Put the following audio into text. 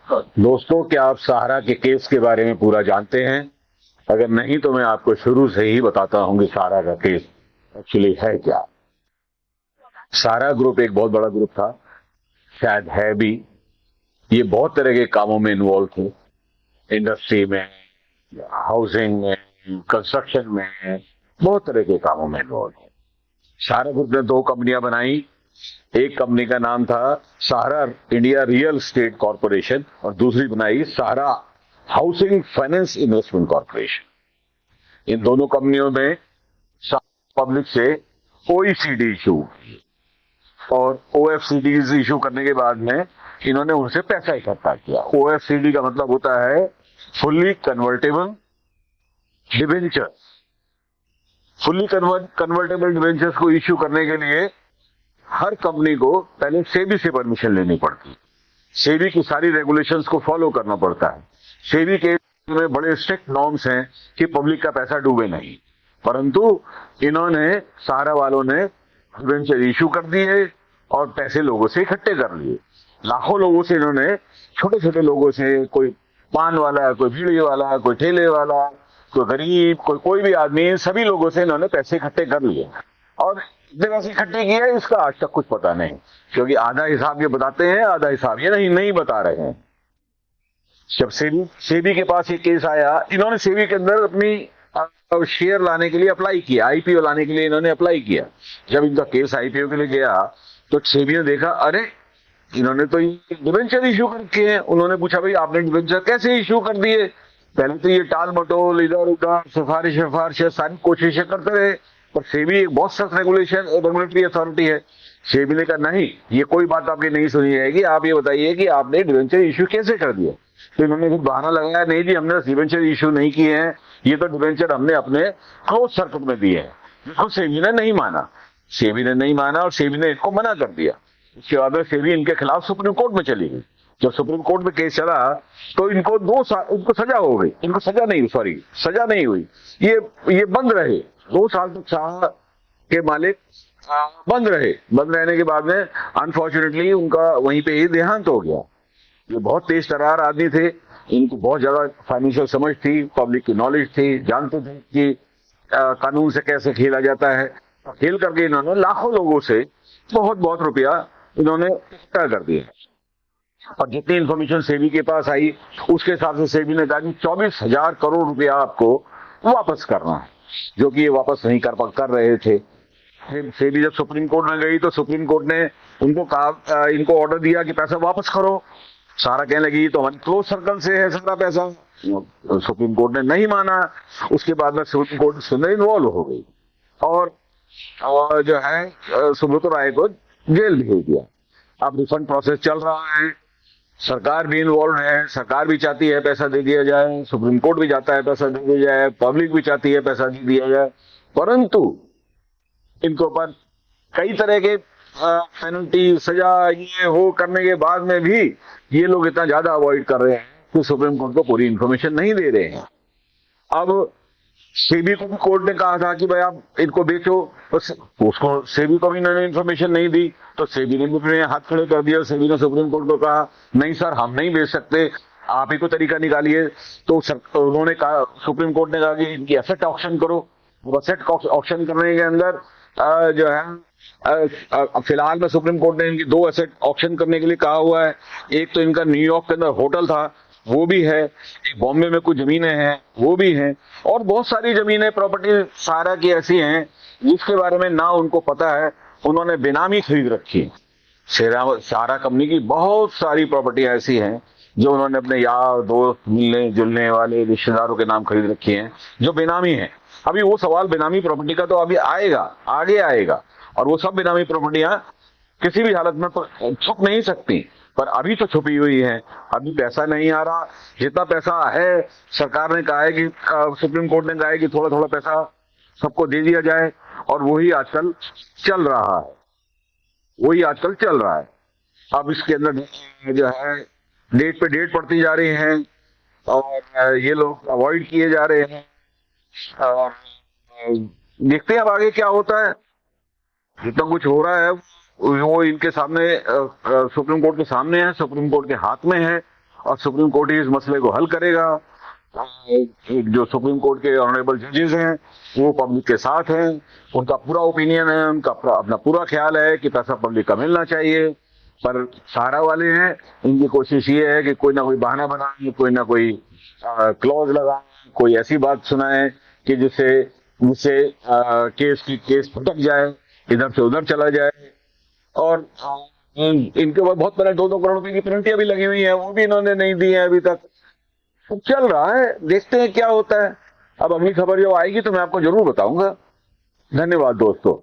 दोस्तों, क्या आप सहारा के केस के बारे में पूरा जानते हैं? अगर नहीं तो मैं आपको शुरू से ही बताता हूं कि सहारा का केस एक्चुअली है क्या। सहारा ग्रुप एक बहुत बड़ा ग्रुप था, शायद है भी। ये बहुत तरह के कामों में इन्वॉल्व थे, इंडस्ट्री में, हाउसिंग में, कंस्ट्रक्शन में, बहुत तरह के कामों में इन्वॉल्व थे। सहारा ग्रुप ने दो कंपनियां बनाई। एक कंपनी का नाम था सहारा इंडिया रियल एस्टेट कॉरपोरेशन और दूसरी बनाई सहारा हाउसिंग फाइनेंस इन्वेस्टमेंट कॉरपोरेशन। इन दोनों कंपनियों में पब्लिक से ओईसीडी इशू और ओएफसीडी इशू करने के बाद में इन्होंने उनसे पैसा इकट्ठा किया। ओएफसीडी का मतलब होता है fully convertible debentures. Fully convertible debentures को इश्यू करने के लिए हर कंपनी को पहले सेबी से परमिशन लेनी पड़ती। सेबी की सारी रेगुलेशंस को फॉलो करना पड़ता है। सेबी के में बड़े स्ट्रिक्ट नॉर्म्स हैं कि पब्लिक का पैसा डूबे नहीं, परंतु इन्होंने सहारा वालों ने डिवेंचर इश्यू कर दिए और पैसे लोगों से इकट्ठे कर लिए। लाखों लोगों से इन्होंने, छोटे छोटे लोगों से, कोई पान वाला, कोई बीड़ी वाला, कोई ठेले वाला, कोई गरीब, कोई भी आदमी, सभी लोगों से इन्होंने पैसे इकट्ठे कर लिए। और इतने पैसे इकट्ठे किए इसका आज तक कुछ पता नहीं, क्योंकि आधा हिसाब ये बताते हैं, आधा हिसाब ये नहीं बता रहे हैं। जब सेबी के पास ये केस आया, इन्होंने सेबी के अंदर अपनी शेयर लाने के लिए अप्लाई किया, आईपीओ लाने के लिए इन्होंने अप्लाई किया। जब इनका केस आईपीओ के लिए गया तो सेबी ने देखा, अरे इन्होंने तो ये डिवेंचर इश्यू करके हैं। उन्होंने पूछा, भाई आपने डिवेंचर कैसे इश्यू कर दिए? पहले तो ये टाल मटोल, इधर उधर, सिफारिश सारी कोशिशें करते रहे, पर सेबी एक बहुत सख्त रेगुलेटरी अथॉरिटी है। सेबी ने कहा, नहीं, ये कोई बात आपकी नहीं सुनी जाएगी, आप ये बताइए कि आपने डिवेंचर इश्यू कैसे कर दिया। तो इन्होंने फिर बहाना लगाया, नहीं जी, हमने डिवेंचर इश्यू नहीं किए हैं, ये तो डिवेंचर हमने अपने क्लोज सर्किट में दिए हैं। जिसको सेबी ने नहीं माना। सेबी ने नहीं माना और सेबी ने इनको मना कर दिया। उसके बाद में सेबी इनके खिलाफ सुप्रीम कोर्ट में चली गई। जब सुप्रीम कोर्ट में केस चला तो इनको 2 साल इनको सजा हो गई। इनको सजा नहीं हुई, ये बंद रहे 2 साल तक। सहारा के मालिक बंद रहे। बंद रहने के बाद में अनफॉर्चुनेटली उनका वहीं पे ही देहांत हो गया। ये बहुत तेज तर्रार आदमी थे, इनको बहुत ज्यादा फाइनेंशियल समझ थी, पब्लिक की नॉलेज थी, जानते थे कि कानून से कैसे खेला जाता है। खेल करके इन्होंने लाखों लोगों से बहुत रुपया इन्होंने इकट्ठा कर दिया। और जितनी इंफॉर्मेशन सेबी के पास आई उसके हिसाब से सेबी ने कहा कि 24,000 करोड़ रुपया आपको वापस करना है, जो कि ये वापस नहीं कर रहे थे। सेबी जब सुप्रीम कोर्ट में गई तो सुप्रीम कोर्ट ने उनको कहा, इनको ऑर्डर दिया कि पैसा वापस करो। सारा कहने लगी तो हमारी क्लोज सर्कल से है सारा पैसा। सुप्रीम कोर्ट ने नहीं माना। उसके बाद में सुप्रीम कोर्ट उसके अंदर इन्वॉल्व हो गई और जो है सुब्रत राय को जेल भेज दिया। अब रिफंड प्रोसेस चल रहा है, सरकार भी इन्वॉल्व है, सरकार भी चाहती है पैसा दे दिया जाए, सुप्रीम कोर्ट भी चाहता है पैसा दे दिया जाए, पब्लिक भी चाहती है पैसा दे दिया जाए, परंतु इनके ऊपर कई तरह के पेनल्टी, सजा, ये हो करने के बाद में भी ये लोग इतना ज्यादा अवॉइड कर रहे हैं कि सुप्रीम कोर्ट को पूरी इंफॉर्मेशन नहीं दे रहे हैं। अब सेबी को भी कोर्ट ने कहा था कि भाई आप इनको बेचो, उसको सेबी को भी इन्होंने इन्फॉर्मेशन नहीं दी, तो सेबी ने भी अपने हाथ खड़े कर दिया। सेबी ने सुप्रीम कोर्ट को कहा, नहीं सर, हम नहीं बेच सकते, आप ही को तरीका निकालिए। तो उन्होंने कहा, सुप्रीम कोर्ट ने कहा कि इनकी एसेट ऑक्शन करो। एसेट ऑक्शन करने के अंदर जो है फिलहाल में सुप्रीम कोर्ट ने इनकी 2 एसेट ऑक्शन करने के लिए कहा हुआ है। एक तो इनका न्यूयॉर्क के अंदर होटल था, वो भी है, एक बॉम्बे में कुछ जमीनें हैं, वो भी हैं, और बहुत सारी जमीनें, प्रॉपर्टी सहारा की ऐसी हैं जिसके बारे में ना उनको पता है, उन्होंने बेनामी खरीद रखी है। सहारा कंपनी की बहुत सारी प्रॉपर्टी ऐसी हैं जो उन्होंने अपने यार दोस्त, मिलने जुलने वाले रिश्तेदारों के नाम खरीद रखी हैं, जो बेनामी है। अभी वो सवाल बेनामी प्रॉपर्टी का तो अभी आएगा, आगे आएगा, और वो सब बेनामी प्रॉपर्टियां किसी भी हालत में छुप नहीं सकती, पर अभी तो छुपी हुई है। अभी पैसा नहीं आ रहा। जितना पैसा है, सरकार ने कहा है कि सुप्रीम कोर्ट ने कहा है कि थोड़ा थोड़ा पैसा सबको दे दिया जाए, और वही आजकल चल रहा है। अब इसके अंदर जो है डेट पे डेट पड़ती जा रही है और ये लोग अवॉइड किए जा रहे हैं। और देखते हैं अब आगे क्या होता है। जितना कुछ हो रहा है वो इनके सामने, सुप्रीम कोर्ट के सामने है, सुप्रीम कोर्ट के हाथ में है, और सुप्रीम कोर्ट ही इस मसले को हल करेगा। एक जो सुप्रीम कोर्ट के ऑनरेबल जजेस हैं वो पब्लिक के साथ हैं, उनका पूरा ओपिनियन है, उनका अपना पूरा ख्याल है कि पैसा पब्लिक का मिलना चाहिए। पर सहारा वाले हैं, इनकी कोशिश ये है कि कोई ना कोई बहाना बनाए, कोई ना कोई क्लॉज लगाए, कोई ऐसी बात सुनाए कि जिससे जिससे केस भटक जाए, इधर से उधर चला जाए। और इनके ऊपर बहुत बड़े 2-2 करोड़ रुपए की पेनल्टियां भी लगी हुई है, वो भी इन्होंने नहीं दी है अभी तक। तो चल रहा है, देखते हैं क्या होता है। अब अगली खबर जो आएगी तो मैं आपको जरूर बताऊंगा। धन्यवाद दोस्तों।